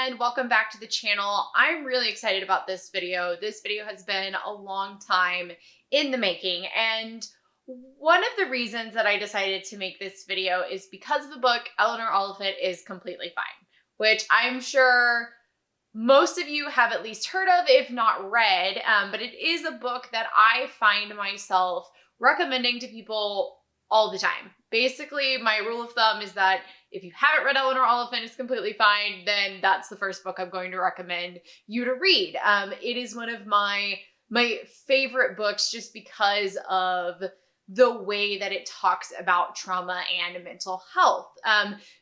and welcome back to the channel. I'm really excited about this video. This video has been a long time in the making, and one of the reasons that I decided to make this video is because of the book Eleanor Oliphant is Completely Fine, which I'm sure most of you have at least heard of, if not read, but it is a book that I find myself recommending to people all the time. Basically, my rule of thumb is that if you haven't read Eleanor Oliphant is Completely Fine, then that's the first book I'm going to recommend you to read. It is one of my favorite books just because of the way that it talks about trauma and mental health.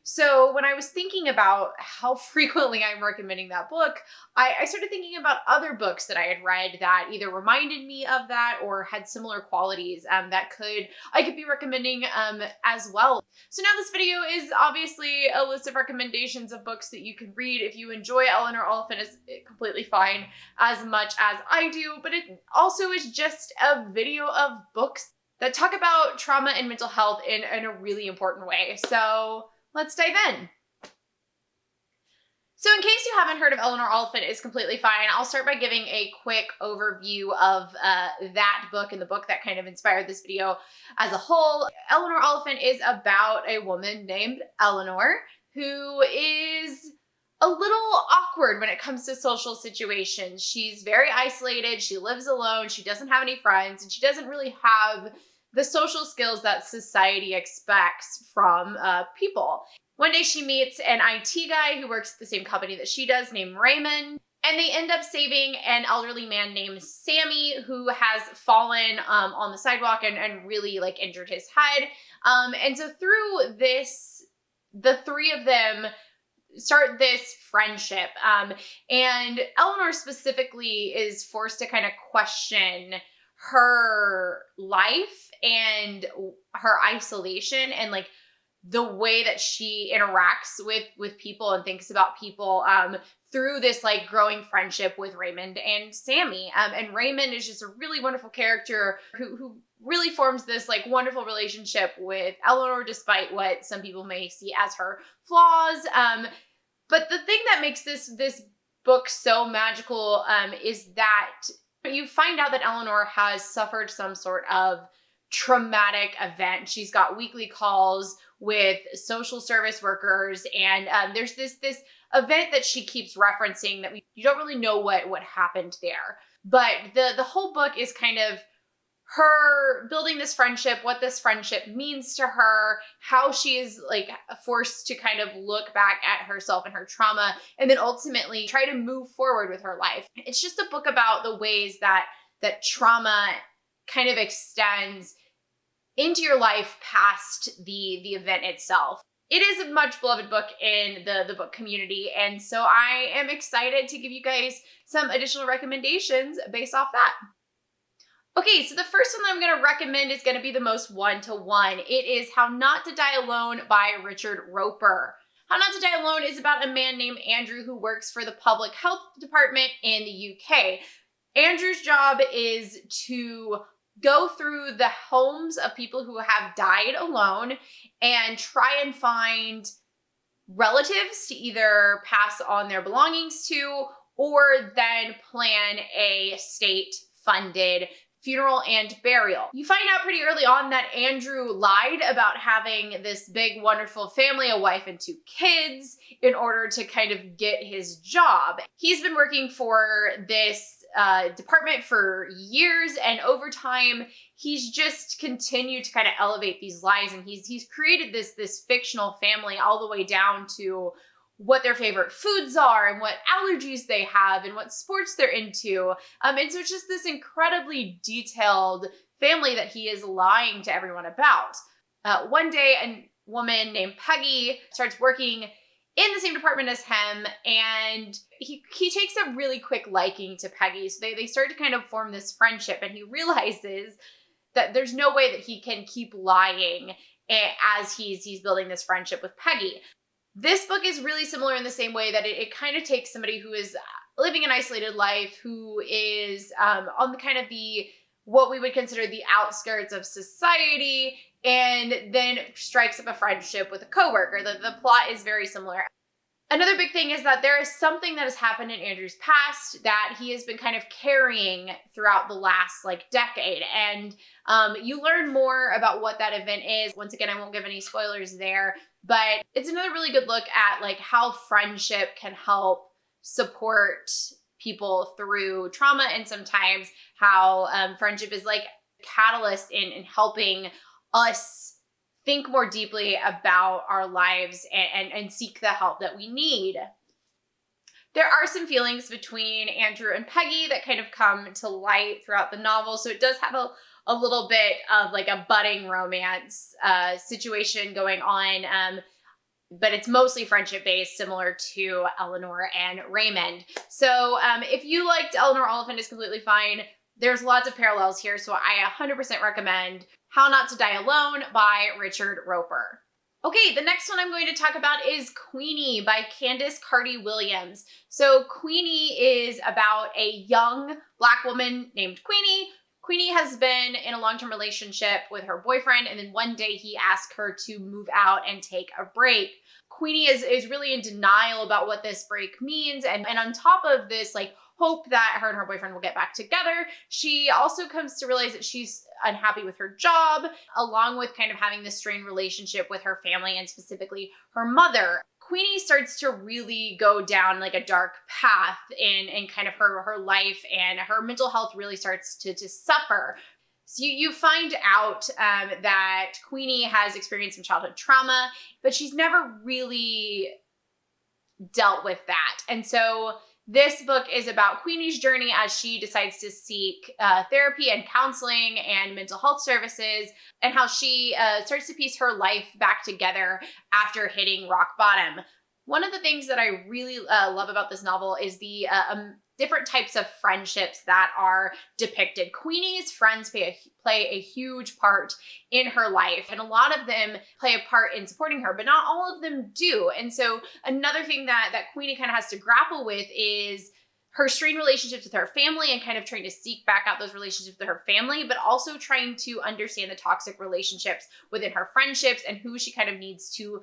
So when I was thinking about how frequently I'm recommending that book, I started thinking about other books that I had read that either reminded me of that or had similar qualities that I could be recommending as well. So now this video is obviously a list of recommendations of books that you can read if you enjoy Eleanor Oliphant is Completely Fine as much as I do, but it also is just a video of books that talk about trauma and mental health in a really important way. So let's dive in. So in case you haven't heard of Eleanor Oliphant is Completely Fine, I'll start by giving a quick overview of that book and the book that kind of inspired this video as a whole. Eleanor Oliphant is about a woman named Eleanor who is a little awkward when it comes to social situations. She's very isolated, she lives alone, she doesn't have any friends, and she doesn't really have the social skills that society expects from people. One day she meets an IT guy who works at the same company that she does named Raymond, and they end up saving an elderly man named Sammy who has fallen on the sidewalk and really injured his head. And so through this, the three of them start this friendship. And Eleanor specifically is forced to kind of question her life and her isolation and the way that she interacts with people and thinks about people through this growing friendship with Raymond and Sammy. And Raymond is just a really wonderful character who really forms this wonderful relationship with Eleanor despite what some people may see as her flaws. But the thing that makes this book so magical is that you find out that Eleanor has suffered some sort of traumatic event. She's got weekly calls with social service workers, and there's this event that she keeps referencing that you don't really know what happened there. But the whole book is kind of her building this friendship, what this friendship means to her, how she is forced to kind of look back at herself and her trauma, and then ultimately try to move forward with her life. It's just a book about the ways that trauma kind of extends into your life past the event itself. It is a much beloved book in the book community, and so I am excited to give you guys some additional recommendations based off that. Okay, so the first one that I'm going to recommend is going to be the most one-to-one. It is How Not to Die Alone by Richard Roper. How Not to Die Alone is about a man named Andrew who works for the public health department in the UK. Andrew's job is to go through the homes of people who have died alone and try and find relatives to either pass on their belongings to or then plan a state-funded funeral and burial. You find out pretty early on that Andrew lied about having this big, wonderful family, a wife and 2 kids, in order to kind of get his job. He's been working for this department for years, and over time, he's just continued to kind of elevate these lies, and he's created this fictional family all the way down to what their favorite foods are and what allergies they have and what sports they're into. And so it's just this incredibly detailed family that he is lying to everyone about. One day, a woman named Peggy starts working in the same department as him, and he takes a really quick liking to Peggy. So they start to kind of form this friendship, and he realizes that there's no way that he can keep lying as he's building this friendship with Peggy. This book is really similar in the same way that it kind of takes somebody who is living an isolated life, who is on the kind of what we would consider the outskirts of society, and then strikes up a friendship with a coworker. The plot is very similar. Another big thing is that there is something that has happened in Andrew's past that he has been kind of carrying throughout the last decade. And you learn more about what that event is. Once again, I won't give any spoilers there, but it's another really good look at how friendship can help support people through trauma, and sometimes how friendship is catalyst in helping us think more deeply about our lives and seek the help that we need. There are some feelings between Andrew and Peggy that kind of come to light throughout the novel. So it does have a little bit of a budding romance situation going on. But it's mostly friendship based, similar to Eleanor and Raymond. So if you liked Eleanor Oliphant is Completely Fine, there's lots of parallels here. So I 100% recommend How Not to Die Alone by Richard Roper. Okay, the next one I'm going to talk about is Queenie by Candice Carty-Williams. So Queenie is about a young Black woman named Queenie. Queenie has been in a long-term relationship with her boyfriend, and then one day he asked her to move out and take a break. Queenie is really in denial about what this break means, and on top of this, hope that her and her boyfriend will get back together, she also comes to realize that she's unhappy with her job, along with kind of having this strained relationship with her family and specifically her mother. Queenie starts to really go down a dark path in kind of her life, and her mental health really starts to suffer. So you find out that Queenie has experienced some childhood trauma, but she's never really dealt with that. And so this book is about Queenie's journey as she decides to seek therapy and counseling and mental health services, and how she starts to piece her life back together after hitting rock bottom. One of the things that I really love about this novel is the different types of friendships that are depicted. Queenie's friends play a huge part in her life, and a lot of them play a part in supporting her, but not all of them do. And so another thing that Queenie kind of has to grapple with is her strained relationships with her family, and kind of trying to seek back out those relationships with her family, but also trying to understand the toxic relationships within her friendships and who she kind of needs to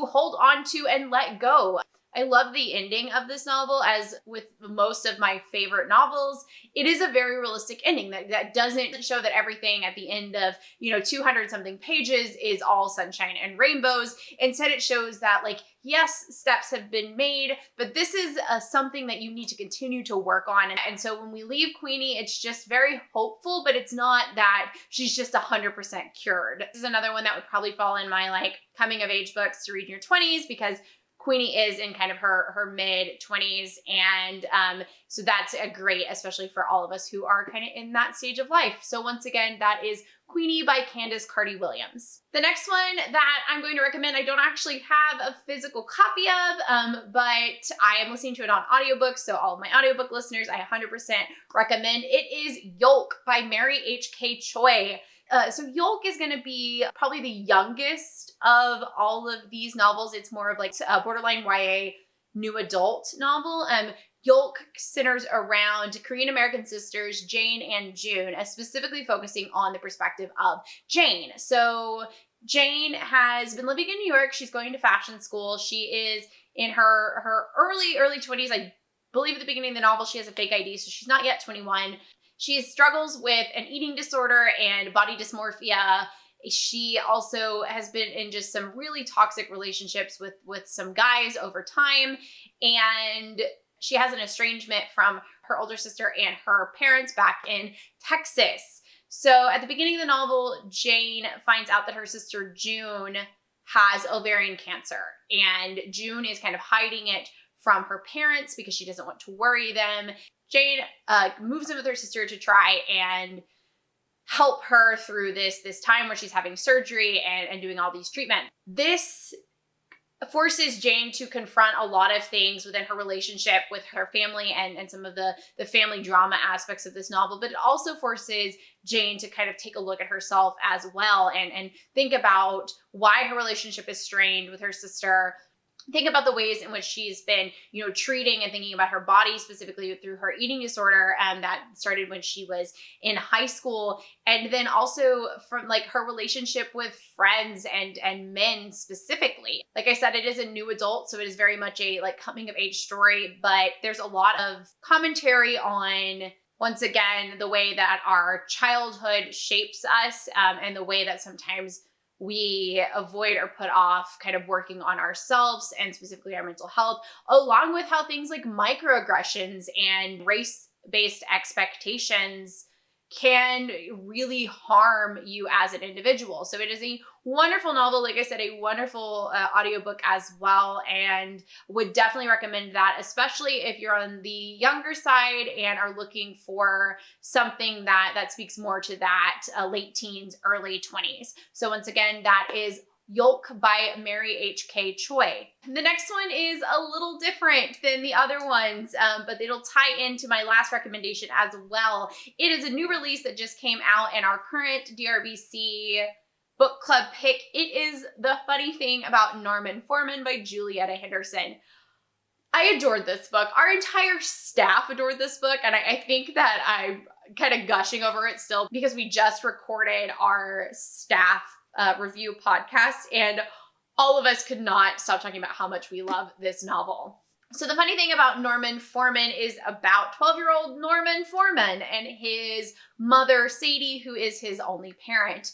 hold on to and let go. I love the ending of this novel. As with most of my favorite novels, it is a very realistic ending that doesn't show that everything at the end of 200 something pages is all sunshine and rainbows. Instead, it shows that yes, steps have been made, but this is something that you need to continue to work on. And so when we leave Queenie, it's just very hopeful, but it's not that she's just 100% cured. This is another one that would probably fall in my coming of age books to read in your 20s, because Queenie is in kind of her mid-20s, and so that's a great, especially for all of us who are kind of in that stage of life. So once again, that is Queenie by Candice Carty-Williams. The next one that I'm going to recommend, I don't actually have a physical copy of, but I am listening to it on audiobook, so all of my audiobook listeners, I 100% recommend. It is Yolk by Mary H.K. Choi. So Yolk is going to be probably the youngest of all of these novels. It's more of a borderline YA new adult novel. Yolk centers around Korean-American sisters Jane and June, specifically focusing on the perspective of Jane. So Jane has been living in New York. She's going to fashion school. She is in her early 20s. I believe at the beginning of the novel, she has a fake ID, so she's not yet 21. She struggles with an eating disorder and body dysmorphia. She also has been in just some really toxic relationships with some guys over time. And she has an estrangement from her older sister and her parents back in Texas. So at the beginning of the novel, Jane finds out that her sister June has ovarian cancer. And June is kind of hiding it from her parents because she doesn't want to worry them. Jane moves in with her sister to try and help her through this time where she's having surgery and doing all these treatments. This forces Jane to confront a lot of things within her relationship with her family and some of the family drama aspects of this novel, but it also forces Jane to kind of take a look at herself as well and think about why her relationship is strained with her sister, think about the ways in which she's been, treating and thinking about her body, specifically through her eating disorder, that started when she was in high school. And then also from like her relationship with friends and men specifically. Like I said, it is a new adult, so it is very much a like coming of age story, but there's a lot of commentary on, once again, the way that our childhood shapes us, and the way that sometimes we avoid or put off kind of working on ourselves and specifically our mental health, along with how things like microaggressions and race-based expectations can really harm you as an individual. So it is a wonderful novel. Like I said, a wonderful audiobook as well, and would definitely recommend that, especially if you're on the younger side and are looking for something that speaks more to that late teens, early 20s. So once again, that is Yolk by Mary H.K. Choi. The next one is a little different than the other ones, but it'll tie into my last recommendation as well. It is a new release that just came out in our current DRBC book club pick. It is The Funny Thing About Norman Foreman by Julietta Henderson. I adored this book. Our entire staff adored this book, and I think that I'm kind of gushing over it still because we just recorded our staff review podcast, and all of us could not stop talking about how much we love this novel. So the funny thing about Norman Foreman is about 12-year-old Norman Foreman and his mother, Sadie, who is his only parent.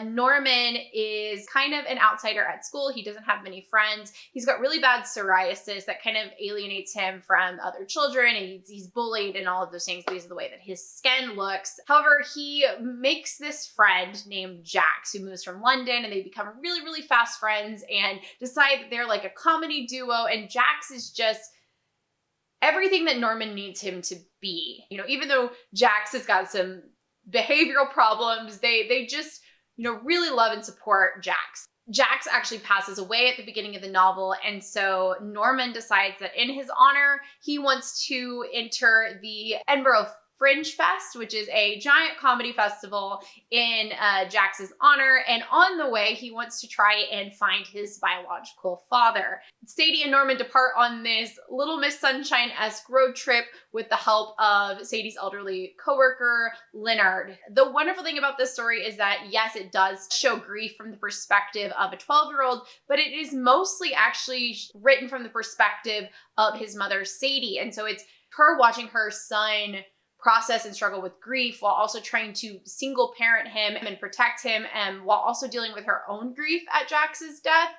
Norman is kind of an outsider at school. He doesn't have many friends. He's got really bad psoriasis that kind of alienates him from other children, and he's bullied and all of those things because of the way that his skin looks. However, he makes this friend named Jax who moves from London, and they become really, really fast friends and decide that they're like a comedy duo, and Jax is just everything that Norman needs him to be. Even though Jax has got some behavioral problems, they just, really love and support Jax. Jax actually passes away at the beginning of the novel, and so Norman decides that in his honor, he wants to enter the Edinburgh Fringe Fest, which is a giant comedy festival in Jax's honor, and on the way, he wants to try and find his biological father. Sadie and Norman depart on this Little Miss Sunshine-esque road trip with the help of Sadie's elderly coworker, Leonard. The wonderful thing about this story is that, yes, it does show grief from the perspective of a 12-year-old, but it is mostly actually written from the perspective of his mother, Sadie, and so it's her watching her son process and struggle with grief while also trying to single parent him and protect him, and while also dealing with her own grief at Jax's death.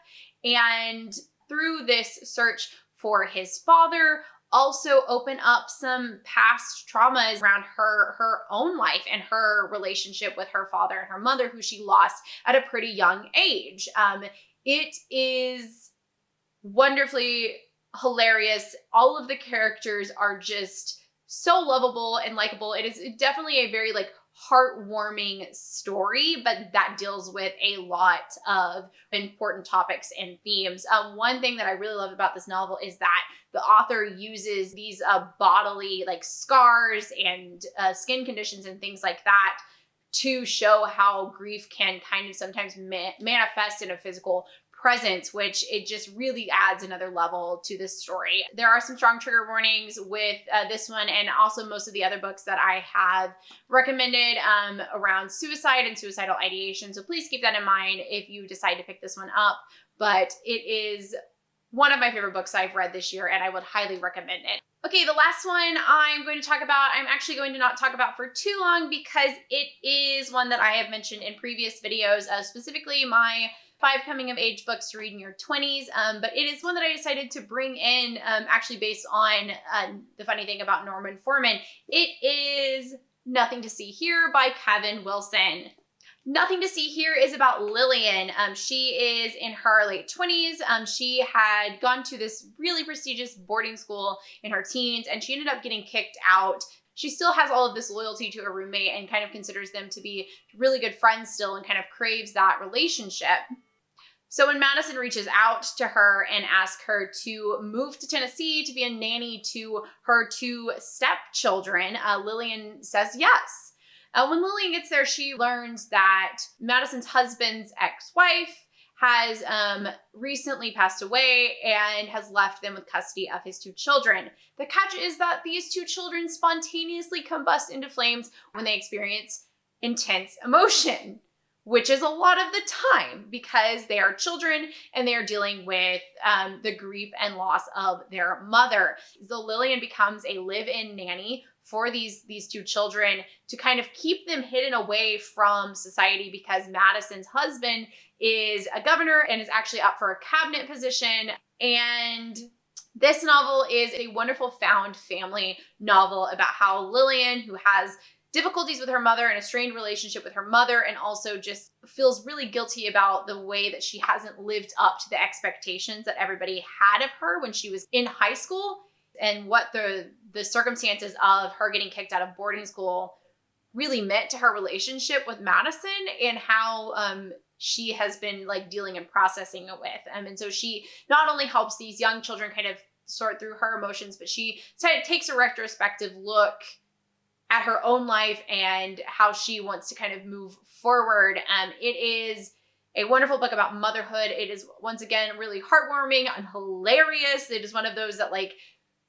And through this search for his father, also open up some past traumas around her own life and her relationship with her father and her mother, who she lost at a pretty young age. It is wonderfully hilarious. All of the characters are just so lovable and likable. It is definitely a very heartwarming story, but that deals with a lot of important topics and themes. One thing that I really love about this novel is that the author uses these bodily scars and skin conditions and things like that to show how grief can kind of sometimes manifest in a physical presence, which it just really adds another level to this story. There are some strong trigger warnings with this one, and also most of the other books that I have recommended around suicide and suicidal ideation. So please keep that in mind if you decide to pick this one up. But it is one of my favorite books I've read this year, and I would highly recommend it. Okay, the last one I'm going to talk about, I'm actually going to not talk about for too long because it is one that I have mentioned in previous videos, specifically my 5 coming of age books to read in your 20s, but it is one that I decided to bring in actually based on The Funny Thing About Norman Foreman. It is Nothing to See Here by Kevin Wilson. Nothing to See Here is about Lillian. She is in her late 20s. She had gone to this really prestigious boarding school in her teens, and she ended up getting kicked out. She still has all of this loyalty to her roommate and kind of considers them to be really good friends still and kind of craves that relationship. So when Madison reaches out to her and asks her to move to Tennessee to be a nanny to her 2 stepchildren, Lillian says yes. When Lillian gets there, she learns that Madison's husband's ex-wife has recently passed away and has left them with custody of his 2 children. The catch is that these 2 children spontaneously combust into flames when they experience intense emotion, which is a lot of the time because they are children and they are dealing with the grief and loss of their mother. So Lillian becomes a live-in nanny for these 2 children to kind of keep them hidden away from society because Madison's husband is a governor and is actually up for a cabinet position. And this novel is a wonderful found family novel about how Lillian, who has difficulties with her mother and a strained relationship with her mother, and also just feels really guilty about the way that she hasn't lived up to the expectations that everybody had of her when she was in high school, and what the circumstances of her getting kicked out of boarding school really meant to her relationship with Madison, and how she has been like dealing and processing it with. And so she not only helps these young children kind of sort through her emotions, but she takes a retrospective look at her own life and how she wants to kind of move forward. It is a wonderful book about motherhood. It is, once again, really heartwarming and hilarious. It is one of those that like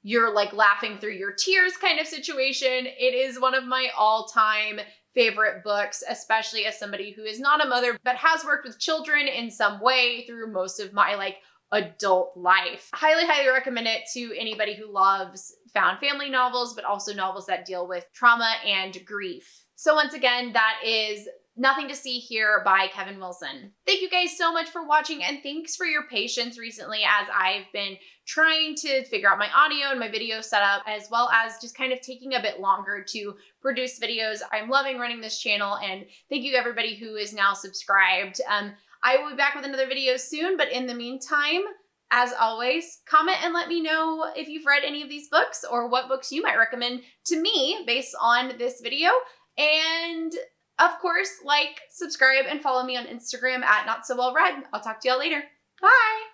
you're like laughing through your tears kind of situation. It is one of my all-time favorite books, especially as somebody who is not a mother but has worked with children in some way through most of my like adult life. Highly, highly recommend it to anybody who loves found family novels, but also novels that deal with trauma and grief. So once again, that is Nothing to See Here by Kevin Wilson. Thank you guys so much for watching, and thanks for your patience recently as I've been trying to figure out my audio and my video setup, as well as just kind of taking a bit longer to produce videos. I'm loving running this channel, and thank you everybody who is now subscribed. I will be back with another video soon, but in the meantime, as always, comment and let me know if you've read any of these books or what books you might recommend to me based on this video. And of course, like, subscribe, and follow me on Instagram at NotSoWellRead. I'll talk to y'all later. Bye!